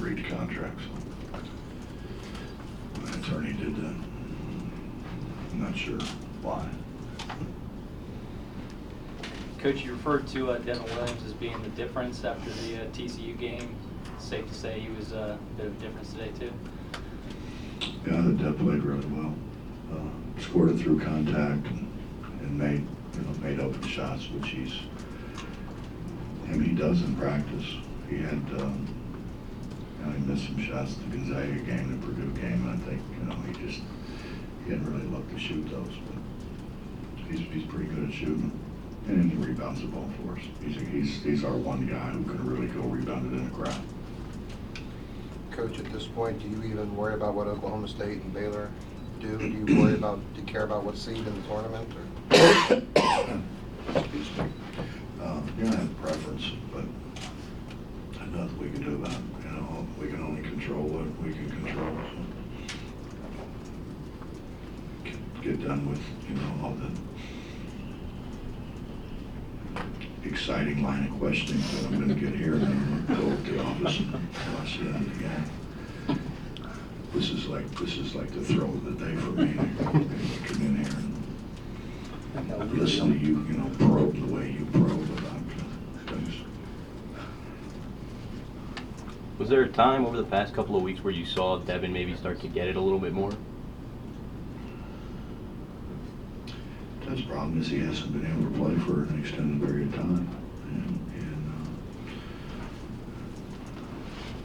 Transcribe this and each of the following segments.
read the contract, so my attorney did that. I'm not sure why. Coach, you referred to Devin Williams as being the difference after the TCU game. It's safe to say he was a bit of a difference today, too? Yeah, the Dev played really well. Scored it through contact and made open shots, which he does in practice. He had, he missed some shots the Gonzaga game, the Purdue game, and I think, he hadn't really looked to shoot those, but he's pretty good at shooting. And he rebounds the ball for us. He's our one guy who can really go rebound it in the crowd. Coach, at this point, do you even worry about what Oklahoma State and Baylor do? Do you care about what seed in the tournament? Or? Excuse me. I have a preference, but there's nothing we can do about it. We can only control what we can control. So get done with, all the exciting line of questioning that I'm going to get here, and then go to the office and watch the end again. This is like the thrill of the day for me. To come in here and listen to you, probe the way you probe about things. Was there a time over the past couple of weeks where you saw Devin maybe start to get it a little bit more? His problem is he hasn't been able to play for an extended period of time,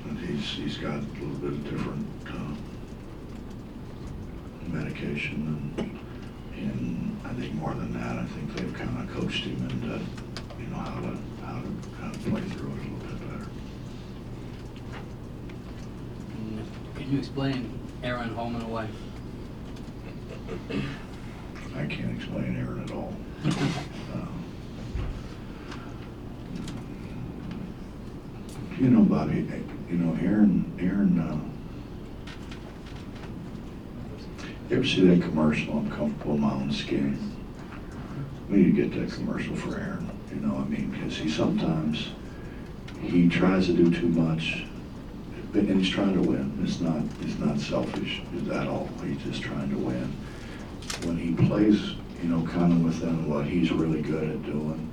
and he's got a little bit of different medication, and I think more than that, I think they've kind of coached him into how to play through it a little bit better. Can you explain Aaron home and away? I can't explain Aaron at all. Bobby, Aaron, you ever see that commercial, I'm comfortable in my own skin? We need to get that commercial for Aaron, because he tries to do too much, and he's trying to win. It's not selfish at all. He's just trying to win. When he plays, kind of within what he's really good at doing,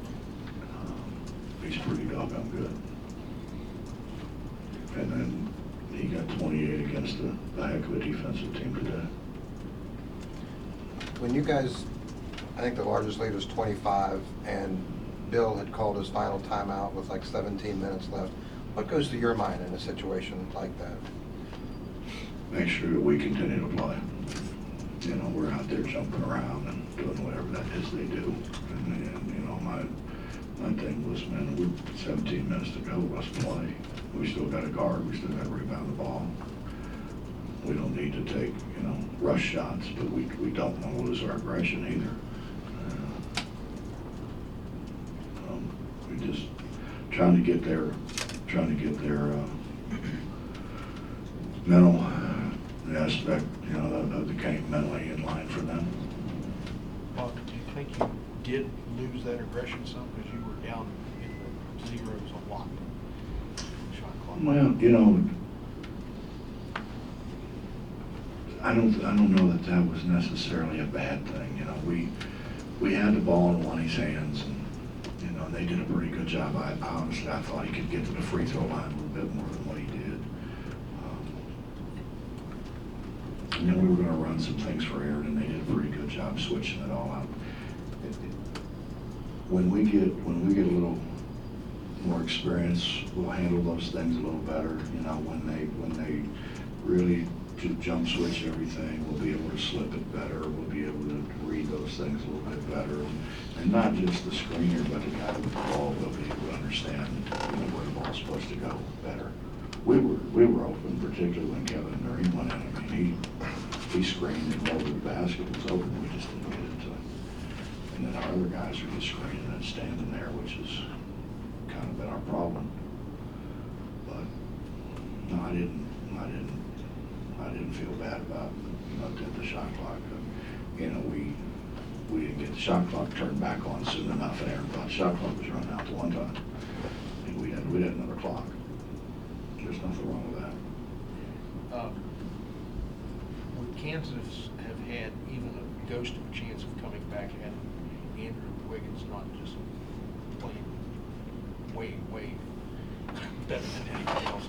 he's pretty doggone good. And then he got 28 against a heck of a defensive team today. When you guys, I think the largest lead was 25, and Bill had called his final timeout with like 17 minutes left, what goes through your mind in a situation like that? Make sure that we continue to play. We're out there jumping around and doing whatever that is they do. And my thing was, man, we're 17 minutes to go, let's play. We still got to guard, we still got to rebound the ball. We don't need to take, rush shots, but we don't want to lose our aggression either. We just trying to get their mental aspect, of the game mentally in line for them. Bob, do you think you did lose that aggression some because you were down in the zeros a lot? Shot clock. Well, I don't know that was necessarily a bad thing. We had the ball in Lonnie's hands, and they did a pretty good job. I honestly thought he could get to the free throw line a little bit more than what he did. And then we were going to run some things for Aaron, and they did a pretty good job switching it all out. When we get a little more experience, we'll handle those things a little better. When they really jump switch everything, we'll be able to slip it better. We'll be able to read those things a little bit better, and not just the screener, but the guy with the ball will be able to understand where the ball's supposed to go better. We were open, particularly when Kevin Murray went in. I mean, he screened and over the basket was open. We just didn't get it to him. And then our other guys are just screening and standing there, which has kind of been our problem. But no, I didn't feel bad about the shot clock. We didn't get the shot clock turned back on soon enough, and Aaron thought the shot clock was running out the one time. And we had another clock. There's nothing wrong with that. Would Kansas have had even a ghost of a chance of coming back had Andrew Wiggins not just played way better than anybody else?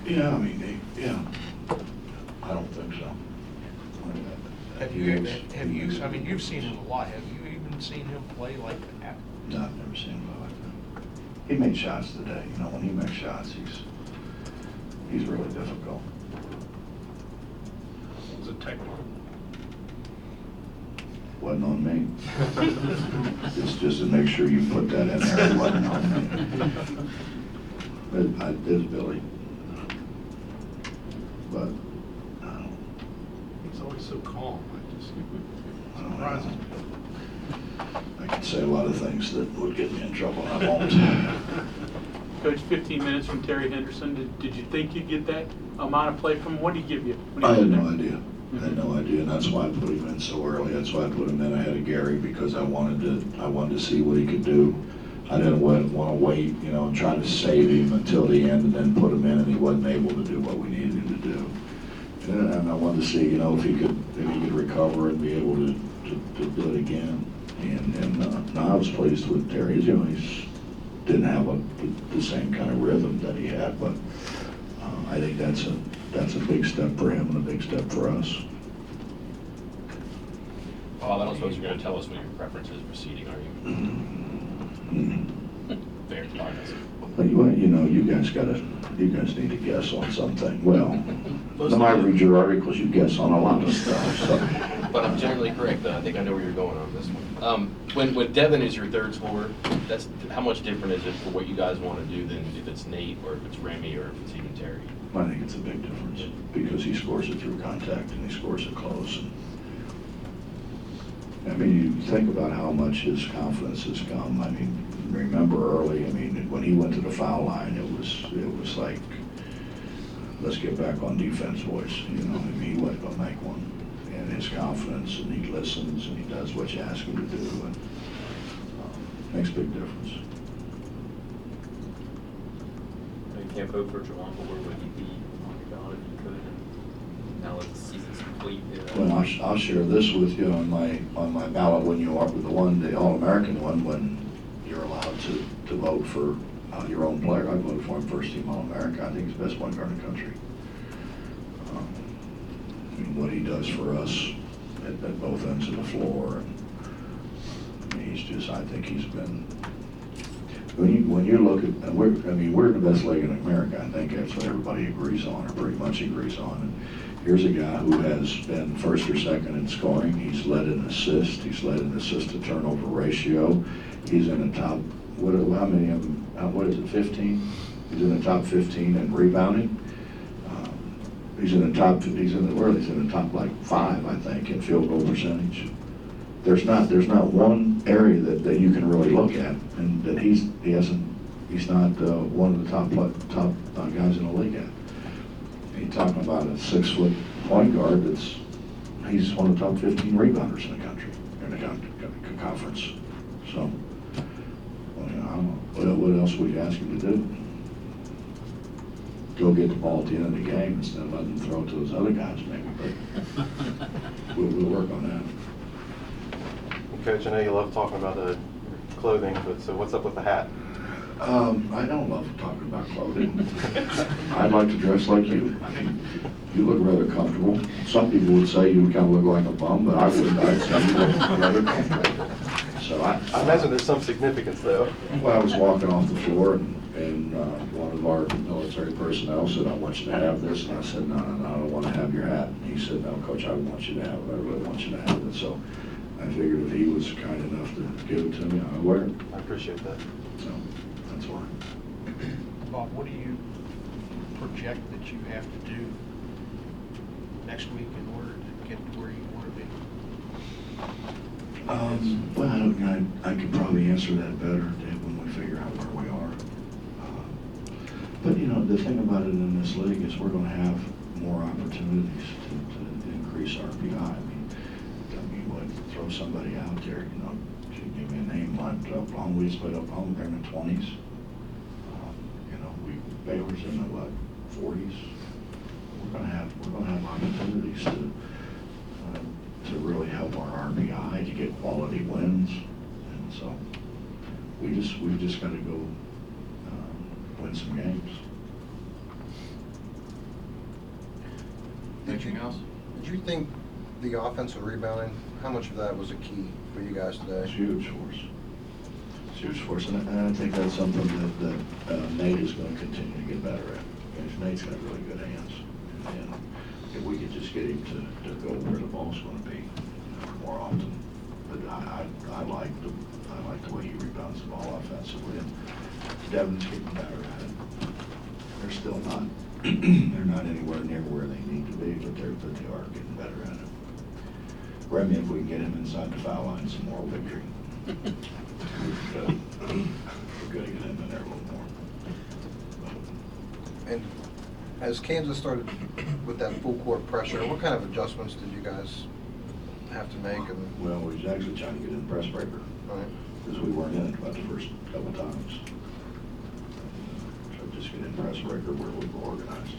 Yeah, I mean, yeah. I don't think so. Have you, I mean, you've seen him a lot. Have you even seen him play like that? No, I've never seen him play like that. He made shots today. You know, when he makes shots, he's really difficult. Was it technical? Wasn't on me. Just to make sure you put that in there. It wasn't on me. But it is Billy. But I don't. He's always so calm. I don't Surprises know. me. I could say a lot of things that would get me in trouble. I won't. Coach, 15 minutes from Terry Henderson. Did you think you'd get that amount of play from him? What did he give you? When he I was had in no there? idea. I had no idea, and that's why I put him in so early. That's why I put him in ahead of Gary, because I wanted to see what he could do. I didn't want to wait, you know, and try to save him until the end and then put him in, and he wasn't able to do what we needed him to do. And I wanted to see, you know, if he could recover and be able to do it again. And no, I was pleased with Terry. You know, he didn't have the same kind of rhythm that he had, but I think that's a big step for him and a big step for us. Bob, I don't suppose you're going to tell us what your preference is for seating, are you? Fair, fine. Well, you know, you guys need to guess on something. Well, no, I read your articles, you guess on a lot of stuff, so. But I'm generally correct, though. I think I know where you're going on this one. When Devin is your third scorer, that's how much different is it for what you guys want to do than if it's Nate or if it's Remy or if it's even Terry? I think it's a big difference because he scores it through contact and he scores it close. And, I mean, you think about how much his confidence has come. I mean, remember early, I mean, when he went to the foul line, it was like, let's get back on defense, boys. You know, I mean, he wasn't going to make one. And his confidence, and he listens, and he does what you ask him to do, and makes a big difference. You can't vote for Javon, but where would he be on your ballot if you could? And now that the season's complete. Well, I'll share this with you on my ballot when you are the All-American one, when you're allowed to vote for your own player. I voted for him first team All-America. I think he's the best point guard in the country. I mean, what he does for us at both ends of the floor, and I mean, I think he's been. When you look at, and we're the best league in America. I think that's what everybody agrees on, or pretty much agrees on. And here's a guy who has been first or second in scoring. He's led an assist. He's led an assist to turnover ratio. He's in the top. How many of them? What is it? 15. He's in the top 15 in rebounding. He's in the top. He's in the top like 5, I think, in field goal percentage. There's not one area that you can really look at, and that he's not one of the top guys in the league at. You're talking about a 6-foot point guard he's one of the top 15 rebounders in the country, in the conference. So, well, you know, I don't know, what else would you ask him to do? Go get the ball at the end of the game instead of letting him throw it to those other guys, maybe. But we'll work on that. Coach, I know you love talking about the clothing, but so what's up with the hat? I don't love talking about clothing. I'd like to dress like you. I mean, you look rather comfortable. Some people would say you kind of look like a bum, but I wouldn't. I'd say you look rather comfortable. So I imagine there's some significance, though. Well, I was walking off the floor, and one of our military personnel said, "I want you to have this," and I said, "No, I don't want to have your hat." And he said, "No, Coach, I want you to have it. I really want you to have it." So I figured if he was kind enough to give it to me, I'd wear it. I appreciate that. So that's why. Bob, what do you project that you have to do next week in order to get to where you want to be? Well, I could probably answer that better, Dave, when we figure out where we are. But, you know, the thing about it in this league is we're going to have more opportunities to increase our PI. I mean, what, throw somebody out there, you know, give me a name, Oklahoma, we split Oklahoma, they're in the 20s. You know, Baylor's in the, what, 40s. We're gonna have opportunities to really help our RBI to get quality wins, and so we've just got to go win some games. Anything else? Did you think the offensive rebounding, how much of that was a key for you guys It's today? huge for us. It's huge for us, and I think that's something that Nate is going to continue to get better at. Because Nate's got really good hands, and if we could just get him to go where the ball's going to be more often. But I like the way he rebounds the ball offensively, and Devin's getting better at it. They're still not they're not anywhere near where they need to be, but they are getting better at it. Remy, if we can get him inside the foul line some more, victory. We're good to get him in there a little more. And as Kansas started with that full court pressure, what kind of adjustments did you guys have to make? Well, we was actually trying to get in the press breaker, Right. because we weren't in it about the first couple times. So just get in press breaker where we were organized.